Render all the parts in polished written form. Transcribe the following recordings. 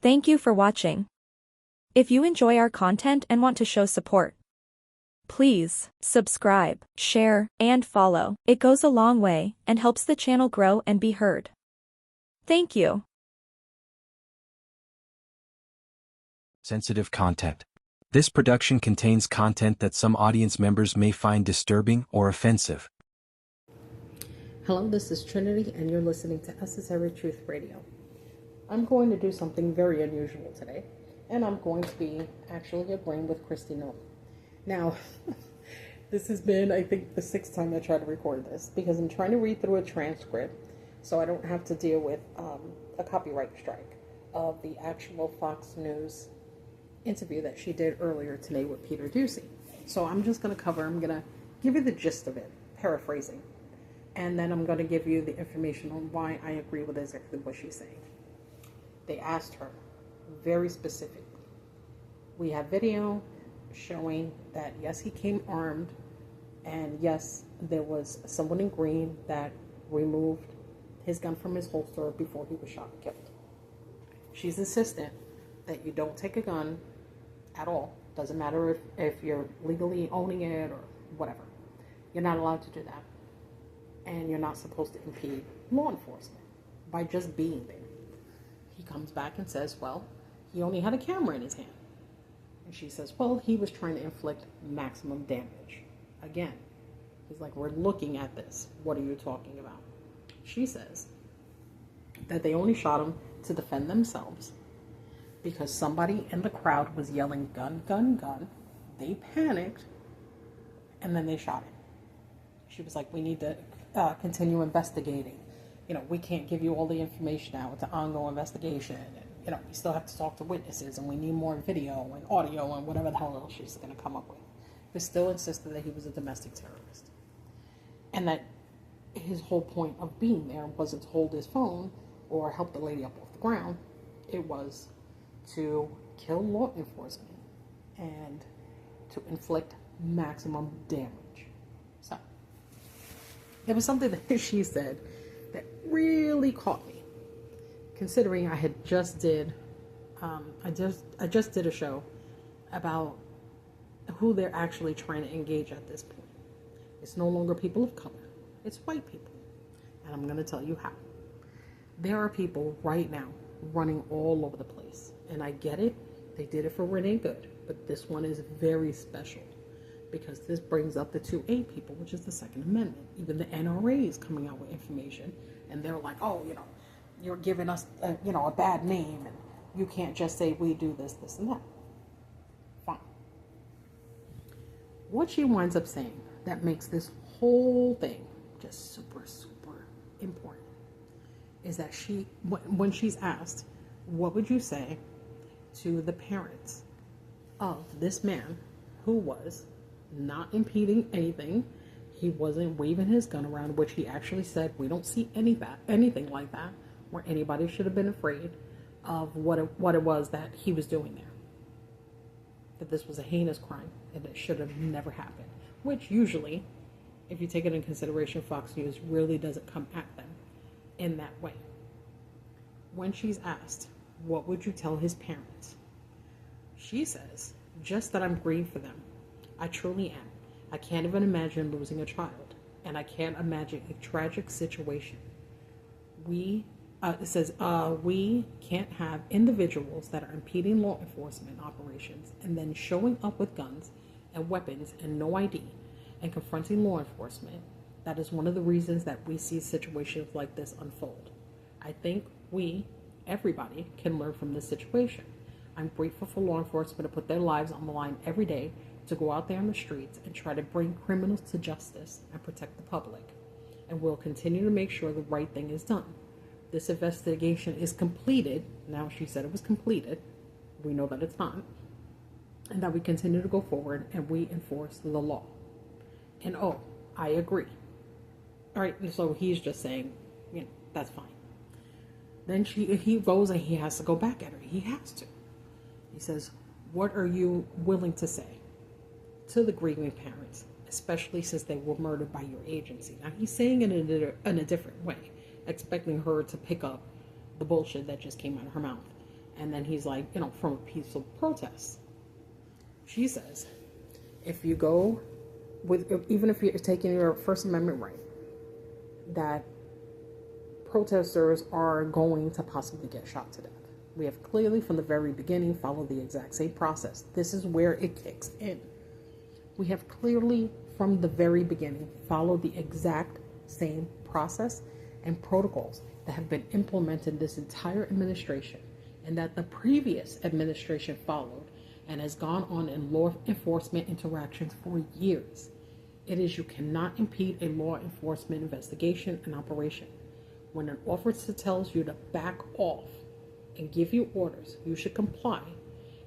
Thank you for watching. If you enjoy our content and want to show support, please subscribe, share, and follow. It goes a long way and helps the channel grow and be heard. Thank you. Sensitive content. This production contains content that some audience members may find disturbing or offensive. Hello, this is Trinity, and you're listening to Esoteric-Truth Radio. I'm going to do something very unusual today, and I'm going to be actually agreeing with K.Noem. Now, this has been, I think, the 6th time I try to record this, because I'm trying to read through a transcript so I don't have to deal with a copyright strike of the actual Fox News interview that she did earlier today with Peter Doocy. So I'm just going to give you the gist of it, paraphrasing. And then I'm going to give you the information on why I agree with exactly what she's saying. They asked her very specifically. We have video showing that, yes, he came armed. And yes, there was someone in green that removed his gun from his holster before he was shot and killed. She's insistent that you don't take a gun at all. Doesn't matter if you're legally owning it or whatever. You're not allowed to do that. And you're not supposed to impede law enforcement by just being there. He comes back and says, well, he only had a camera in his hand. And she says, well, he was trying to inflict maximum damage. Again, he's like, we're looking at this. What are you talking about? She says that they only shot him to defend themselves because somebody in the crowd was yelling, gun, gun, gun. They panicked, and then they shot him. She was like, we need to continue investigating. We can't give you all the information now. It's an ongoing investigation. And, we still have to talk to witnesses, and we need more video and audio and whatever the hell else she's going to come up with. But still insisted that he was a domestic terrorist. And that his whole point of being there wasn't to hold his phone or help the lady up off the ground. It was to kill law enforcement and to inflict maximum damage. So, there was something that she said that really caught me, considering I had just did I just did a show about who they're actually trying to engage at this point. It's no longer people of color, it's white people. And I'm going to tell you how. There are people right now running all over the place, and I get it. They did it for Renee Good, but this one is very special because this brings up the 2A people, which is the Second Amendment. Even the NRA is coming out with information, and they're like, oh, you're giving us, a bad name, and you can't just say we do this, this, and that. Fine. What she winds up saying that makes this whole thing just super, super important is that when she's asked, what would you say to the parents of this man who was not impeding anything? He wasn't waving his gun around, which he actually said, we don't see anything like that, where anybody should have been afraid of what it was that he was doing there. That this was a heinous crime and it should have never happened. Which usually, if you take it in consideration, Fox News really doesn't come at them in that way. When she's asked, what would you tell his parents? She says, just that I'm grieved for them. I truly am. I can't even imagine losing a child, and I can't imagine a tragic situation. It says, we can't have individuals that are impeding law enforcement operations and then showing up with guns and weapons and no ID and confronting law enforcement. That is one of the reasons that we see situations like this unfold. I think everybody can learn from this situation. I'm grateful for law enforcement to put their lives on the line every day to go out there on the streets and try to bring criminals to justice and protect the public. And we'll continue to make sure the right thing is done. This investigation is completed. Now, she said it was completed. We know that it's not. And that we continue to go forward and we enforce the law. And I agree. All right, and so he's just saying, that's fine. Then he goes and he has to go back at her. He has to. He says, what are you willing to say to the grieving parents, especially since they were murdered by your agency? Now, he's saying it in a different way, expecting her to pick up the bullshit that just came out of her mouth And then he's like, from a peaceful protest. She says, if you go even if you're taking your First Amendment right, that protesters are going to possibly get shot to death. We have clearly from the very beginning followed the exact same process. This is where it kicks in. We have clearly from the very beginning followed the exact same process and protocols that have been implemented this entire administration and that the previous administration followed and has gone on in law enforcement interactions for years. It is you cannot impede a law enforcement investigation and operation. When an officer tells you to back off and give you orders, you should comply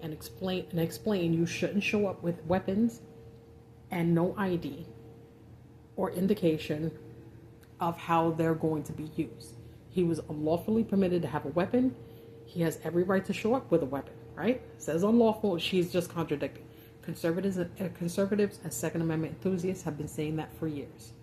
and explain you shouldn't show up with weapons and no ID or indication of how they're going to be used. He was unlawfully permitted to have a weapon. He has every right to show up with a weapon, right? It says unlawful, she's just contradicting. Conservatives and Second Amendment enthusiasts have been saying that for years.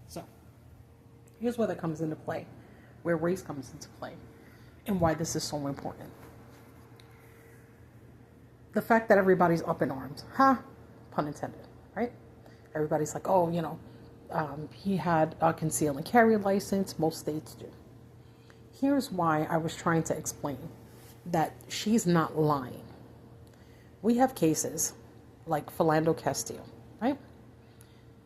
So, here's where that comes into play, where race comes into play, and why this is so important. The fact that everybody's up in arms, pun intended, right? Everybody's like, he had a conceal and carry license. Most states do. Here's why I was trying to explain that she's not lying. We have cases like Philando Castile, right?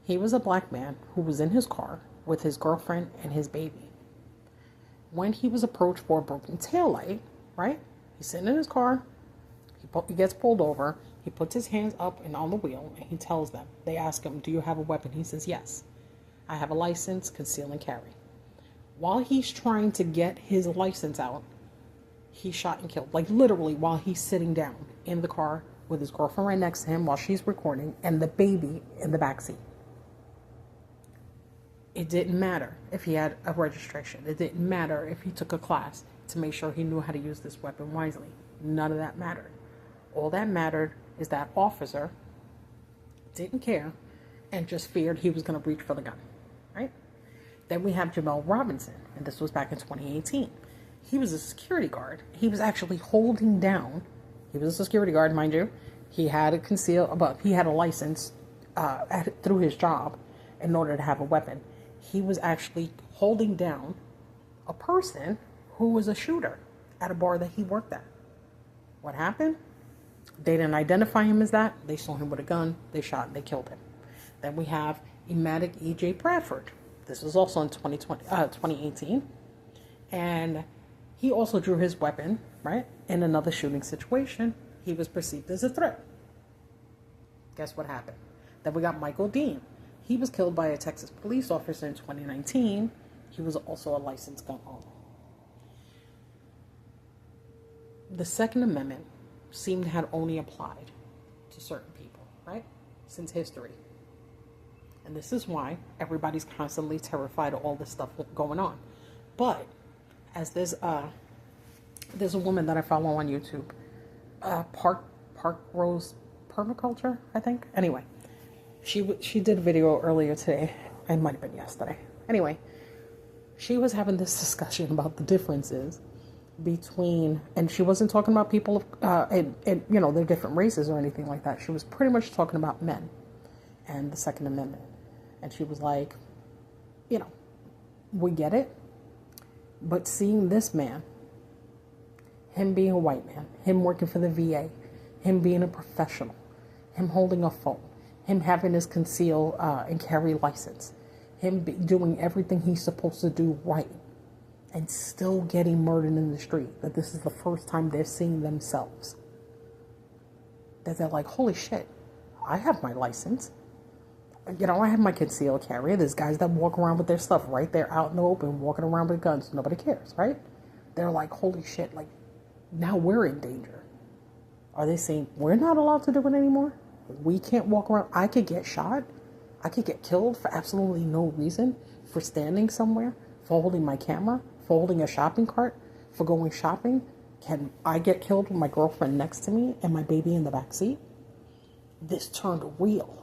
He was a black man who was in his car with his girlfriend and his baby. When he was approached for a broken taillight, right? He's sitting in his car. He gets pulled over. He puts his hands up and on the wheel, and he tells them. They ask him, "Do you have a weapon?" He says, "Yes, I have a license, conceal and carry." While he's trying to get his license out, he shot and killed. Like literally while he's sitting down in the car with his girlfriend right next to him while she's recording and the baby in the backseat. It didn't matter if he had a registration. It didn't matter if he took a class to make sure he knew how to use this weapon wisely. None of that mattered. All that mattered is that officer didn't care and just feared he was going to reach for the gun, right? Then we have Jamel Robinson, and this was back in 2018. He was a security guard. He was actually holding down. He was a security guard, mind you. He had he had a license through his job in order to have a weapon. He was actually holding down a person who was a shooter at a bar that he worked at. What happened? They didn't identify him as that. They saw him with a gun. They shot and they killed him. Then we have Ematic E.J. Bradford. This was also in 2018. And he also drew his weapon, right? In another shooting situation, he was perceived as a threat. Guess what happened? Then we got Michael Dean. He was killed by a Texas police officer in 2019. He was also a licensed gun owner. The Second Amendment seemed to have only applied to certain people, right? Since history. And this is why everybody's constantly terrified of all this stuff going on. But as there's a woman that I follow on YouTube, Park Rose Permaculture, I think. Anyway, she did a video earlier today. It might have been yesterday. Anyway, she was having this discussion about the differences between, and she wasn't talking about people and their different races or anything like that. She was pretty much talking about men and the Second Amendment. And she was like, we get it, but seeing this man, him being a white man, him working for the VA, him being a professional, him holding a phone, him having his conceal and carry license, him doing everything he's supposed to do right, and still getting murdered in the street, that this is the first time they're seeing themselves. That they're like, holy shit, I have my license. I have my concealed carry. There's guys that walk around with their stuff right there out in the open, walking around with guns. Nobody cares, right? They're like, holy shit, like, now we're in danger. Are they saying we're not allowed to do it anymore? We can't walk around. I could get shot. I could get killed for absolutely no reason, for standing somewhere, for holding my camera, for holding a shopping cart, for going shopping. Can I get killed with my girlfriend next to me and my baby in the back seat? This turned real.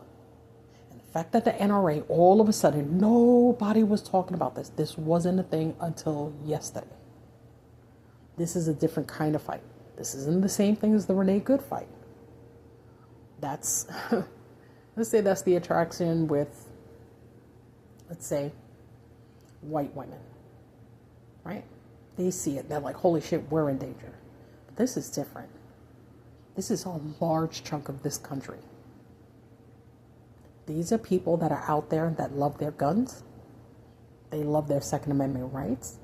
The fact that the NRA, all of a sudden, nobody was talking about this. This wasn't a thing until yesterday. This is a different kind of fight. This isn't the same thing as the Renee Good fight. That's, let's say that's the attraction with, let's say, white women, right? They see it. They're like, holy shit, we're in danger. But this is different. This is a large chunk of this country. These are people that are out there that love their guns. They love their Second Amendment rights.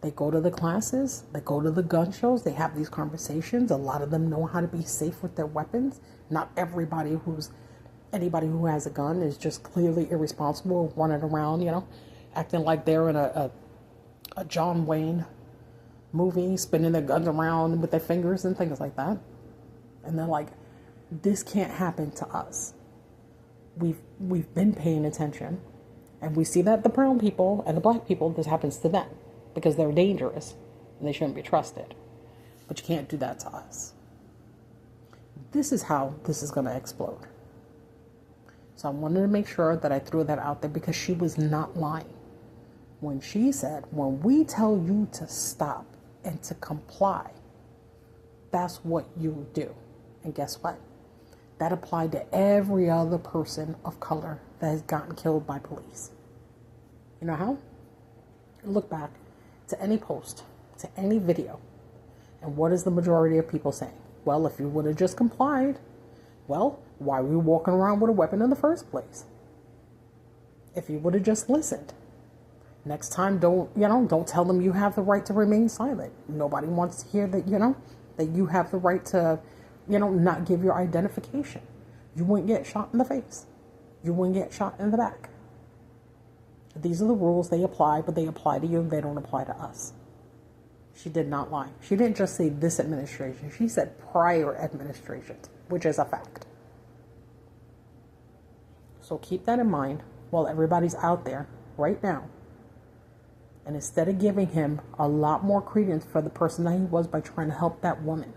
They go to the classes. They go to the gun shows. They have these conversations. A lot of them know how to be safe with their weapons. Not anybody who has a gun is just clearly irresponsible, running around, acting like they're in a John Wayne movie, spinning their guns around with their fingers and things like that. And they're like, this can't happen to us. We've been paying attention, and we see that the brown people and the black people, this happens to them because they're dangerous and they shouldn't be trusted. But you can't do that to us. This is how this is going to explode. So I wanted to make sure that I threw that out there because she was not lying when she said, when we tell you to stop and to comply, that's what you do. And guess what? That applied to every other person of color that has gotten killed by police. You know how? Look back to any post, to any video, and what is the majority of people saying? Well, if you would have just complied, well, why were you walking around with a weapon in the first place? If you would have just listened. Next time, don't tell them you have the right to remain silent. Nobody wants to hear that, that you have the right to, not give your identification. You wouldn't get shot in the face. You wouldn't get shot in the back. These are the rules. They apply, but they apply to you. They don't apply to us. She did not lie. She didn't just say this administration. She said prior administrations, which is a fact. So keep that in mind while everybody's out there right now. And instead of giving him a lot more credence for the person that he was by trying to help that woman,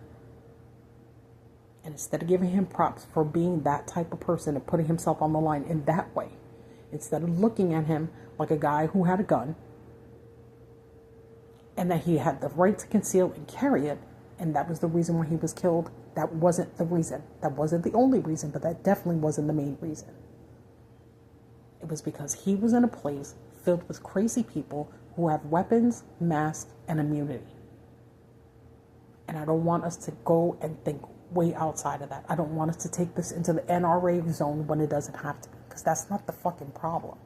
and instead of giving him props for being that type of person and putting himself on the line in that way, instead of looking at him like a guy who had a gun and that he had the right to conceal and carry it, and that was the reason why he was killed, that wasn't the reason. That wasn't the only reason, but that definitely wasn't the main reason. It was because he was in a place filled with crazy people who have weapons, masks, and immunity. And I don't want us to go and think way outside of that. I don't want us to take this into the NRA zone when it doesn't have to be, because that's not the fucking problem.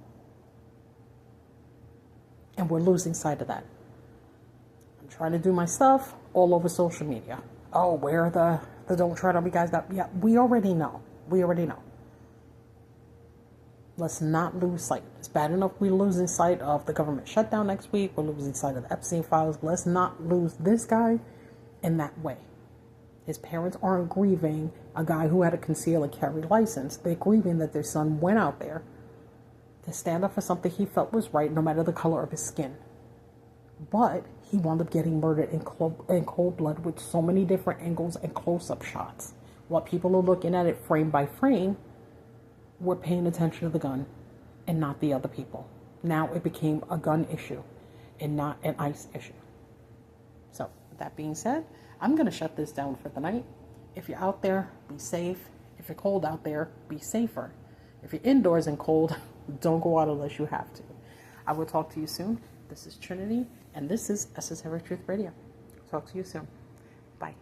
And we're losing sight of that. I'm trying to do my stuff all over social media. Oh, where are the don't tread on me guys? Yeah, we already know. We already know. Let's not lose sight. It's bad enough we're losing sight of the government shutdown next week. We're losing sight of the Epstein files. Let's not lose this guy in that way. His parents aren't grieving a guy who had a conceal and carry license. They're grieving that their son went out there to stand up for something he felt was right, no matter the color of his skin. But he wound up getting murdered in cold blood with so many different angles and close-up shots. While people are looking at it frame by frame, we're paying attention to the gun and not the other people. Now it became a gun issue and not an ICE issue. So, with that being said, I'm going to shut this down for the night. If you're out there, be safe. If you're cold out there, be safer. If you're indoors and cold, don't go out unless you have to. I will talk to you soon. This is Trinity, and this is Esoteric-Truth Radio. Talk to you soon. Bye.